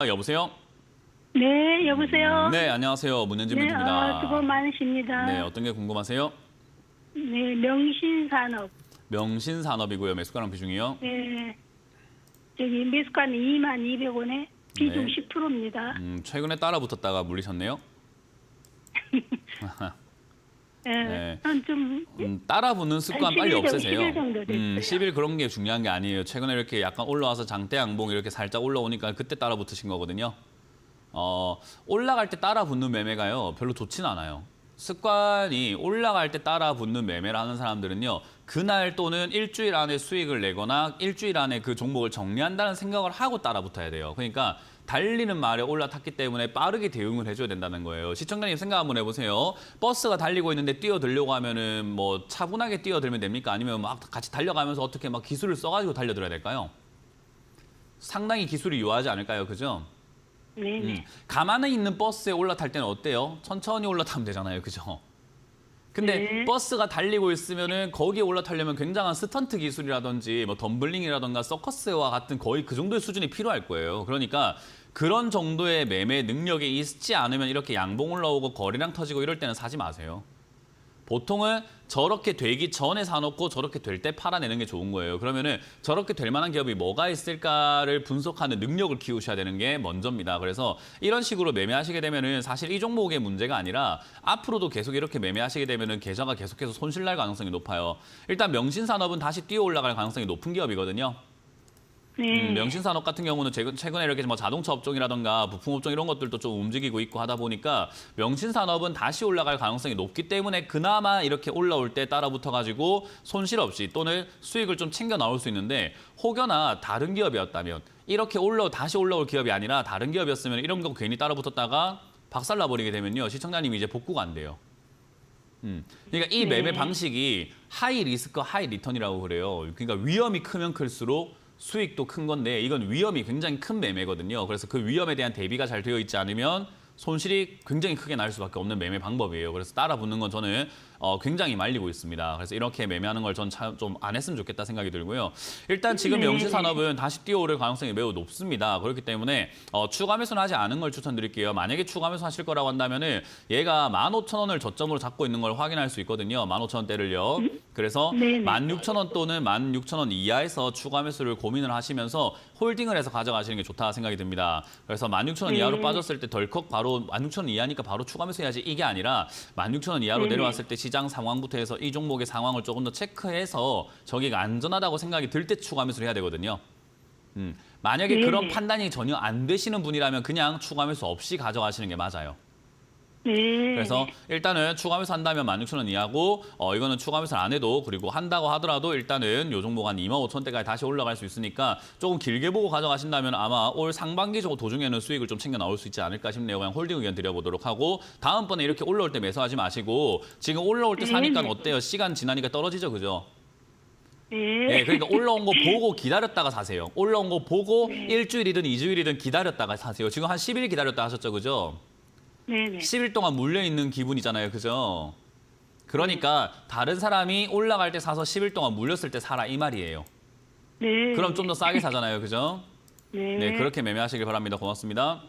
여보세요? 네, 여보세요? 네, 안녕하세요. 문현진 네, 멘토입니다. 수고 많으십니다. 네, 어떤 게 궁금하세요? 네, 명신산업. 명신산업이고요. 매수가랑 비중이요? 네, 저기 매수가는 22,200원에 비중 네. 10%입니다. 최근에 따라 붙었다가 물리셨네요? 네, 네. 좀 따라 붙는 습관 한 빨리 10일 정도, 없애세요. 10일 정도 됐어요. 10일 그런 게 중요한 게 아니에요. 최근에 이렇게 약간 올라와서 장대 양봉 이렇게 살짝 올라오니까 그때 따라 붙으신 거거든요. 올라갈 때 따라 붙는 매매가요. 별로 좋진 않아요. 습관이 올라갈 때 따라 붙는 매매를 하는 사람들은요. 그날 또는 일주일 안에 수익을 내거나 일주일 안에 그 종목을 정리한다는 생각을 하고 따라 붙어야 돼요. 그러니까 달리는 말에 올라탔기 때문에 빠르게 대응을 해줘야 된다는 거예요. 시청자님 생각 한번 해보세요. 버스가 달리고 있는데 뛰어들려고 하면은 뭐 차분하게 뛰어들면 됩니까? 아니면 막 같이 달려가면서 어떻게 막 기술을 써가지고 달려들어야 될까요? 상당히 기술이 요하지 않을까요? 그죠? 네네. 가만히 있는 버스에 올라탈 때는 어때요? 천천히 올라타면 되잖아요. 그죠? 근데 네. 버스가 달리고 있으면은 거기에 올라타려면 굉장한 스턴트 기술이라든지 뭐 덤블링이라든가 서커스와 같은 거의 그 정도의 수준이 필요할 거예요. 그러니까 그런 정도의 매매 능력이 있지 않으면 이렇게 양봉 올라오고 거래량 터지고 이럴 때는 사지 마세요. 보통은 저렇게 되기 전에 사놓고 저렇게 될 때 팔아내는 게 좋은 거예요. 그러면은 저렇게 될 만한 기업이 뭐가 있을까를 분석하는 능력을 키우셔야 되는 게 먼저입니다. 그래서 이런 식으로 매매하시게 되면은 사실 이 종목의 문제가 아니라 앞으로도 계속 이렇게 매매하시게 되면은 계좌가 계속해서 손실 날 가능성이 높아요. 일단 명신산업은 다시 뛰어 올라갈 가능성이 높은 기업이거든요. 네. 명신산업 같은 경우는 최근에 이렇게 뭐 자동차 업종이라든가 부품 업종 이런 것들도 좀 움직이고 있고 하다 보니까 명신산업은 다시 올라갈 가능성이 높기 때문에 그나마 이렇게 올라올 때 따라 붙어가지고 손실 없이 또는 수익을 좀 챙겨 나올 수 있는데 혹여나 다른 기업이었다면 이렇게 다시 올라올 기업이 아니라 다른 기업이었으면 이런 거 괜히 따라 붙었다가 박살나 버리게 되면요. 시청자님이 이제 복구가 안 돼요. 그러니까 이 매매 방식이 하이 리스크 하이 리턴이라고 그래요. 그러니까 위험이 크면 클수록 수익도 큰 건데 이건 위험이 굉장히 큰 매매거든요. 그래서 그 위험에 대한 대비가 잘 되어 있지 않으면 손실이 굉장히 크게 날 수밖에 없는 매매 방법이에요. 그래서 따라 붙는 건 저는 굉장히 말리고 있습니다. 그래서 이렇게 매매하는 걸 전 좀 안 했으면 좋겠다 생각이 들고요. 일단 지금 명신산업은 다시 뛰어오를 가능성이 매우 높습니다. 그렇기 때문에 추가 매수는 하지 않은 걸 추천드릴게요. 만약에 추가 매수 하실 거라고 한다면은 얘가 15,000원을 저점으로 잡고 있는 걸 확인할 수 있거든요. 15,000원대를요. 그래서 네네. 16,000원 또는 16,000원 이하에서 추가 매수를 고민을 하시면서 홀딩을 해서 가져가시는 게 좋다 생각이 듭니다. 그래서 16,000원 이하로 빠졌을 때 덜컥 바로 16,000원 이하니까 바로 추가 매수해야지 이게 아니라 16,000원 이하로 내려왔을 때 시장 상황부터 해서 이 종목의 상황을 조금 더 체크해서 저기가 안전하다고 생각이 들 때 추가 매수를 해야 되거든요. 만약에 그런 판단이 전혀 안 되시는 분이라면 그냥 추가 매수 없이 가져가시는 게 맞아요. 네. 그래서 일단은 추가 매수 한다면 16,000원 이하고 이거는 추가 매수를 안 해도 그리고 한다고 하더라도 일단은 요 종목 한 25,000원대까지 다시 올라갈 수 있으니까 조금 길게 보고 가져가신다면 아마 올 상반기 도중에는 수익을 좀 챙겨 나올 수 있지 않을까 싶네요. 그냥 홀딩 의견 드려보도록 하고 다음번에 이렇게 올라올 때 매수하지 마시고 지금 올라올 때 사니까 어때요? 시간 지나니까 떨어지죠, 그죠? 네, 그러니까 올라온 거 보고 기다렸다가 사세요. 올라온 거 보고 일주일이든 2주일이든 기다렸다가 사세요. 지금 한 10일 기다렸다 하셨죠, 그죠? 네네. 10일 동안 물려있는 기분이잖아요. 그죠? 그러니까 다른 사람이 올라갈 때 사서 10일 동안 물렸을 때 사라 이 말이에요. 네. 그럼 좀 더 싸게 사잖아요. 그죠? 네. 네, 그렇게 매매하시길 바랍니다. 고맙습니다.